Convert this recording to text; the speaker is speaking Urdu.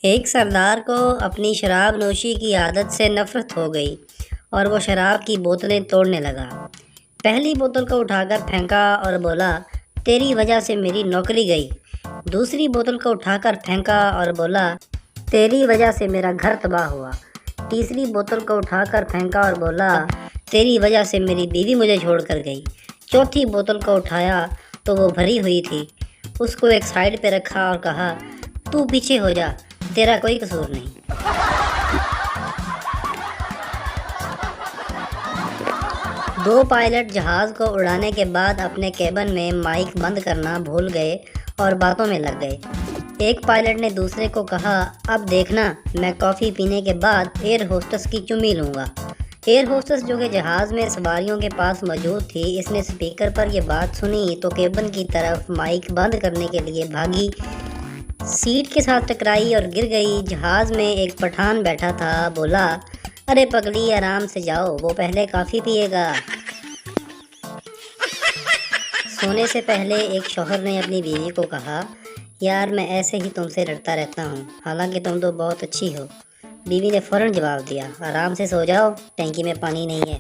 ایک سردار کو اپنی شراب نوشی کی عادت سے نفرت ہو گئی اور وہ شراب کی بوتلیں توڑنے لگا۔ پہلی بوتل کو اٹھا کر پھینکا اور بولا، تیری وجہ سے میری نوکری گئی۔ دوسری بوتل کو اٹھا کر پھینکا اور بولا، تیری وجہ سے میرا گھر تباہ ہوا۔ تیسری بوتل کو اٹھا کر پھینکا اور بولا، تیری وجہ سے میری بیوی مجھے چھوڑ کر گئی۔ چوتھی بوتل کو اٹھایا تو وہ بھری ہوئی تھی۔ اس کو ایک سائیڈ پہ رکھا اور کہا، تو پیچھے ہو جا، تیرا کوئی قصور نہیں۔ دو پائلٹ جہاز کو اڑانے کے بعد اپنے کیبن میں مائک بند کرنا بھول گئے اور باتوں میں لگ گئے۔ ایک پائلٹ نے دوسرے کو کہا، اب دیکھنا، میں کافی پینے کے بعد ایئر ہوسٹس کی چمی لوں گا۔ ایئر ہوسٹس جو کہ جہاز میں سواریوں کے پاس موجود تھی، اس نے سپیکر پر یہ بات سنی تو کیبن کی طرف مائک بند کرنے کے لیے بھاگی، سیٹ کے ساتھ ٹکرائی اور گر گئی۔ جہاز میں ایک پٹھان بیٹھا تھا، بولا، ارے پگلی آرام سے جاؤ، وہ پہلے کافی پیے گا۔ سونے سے پہلے ایک شوہر نے اپنی بیوی کو کہا، یار میں ایسے ہی تم سے لڑتا رہتا ہوں، حالانکہ تم تو بہت اچھی ہو۔ بیوی نے فوراً جواب دیا، آرام سے سو جاؤ، ٹینکی میں پانی نہیں ہے۔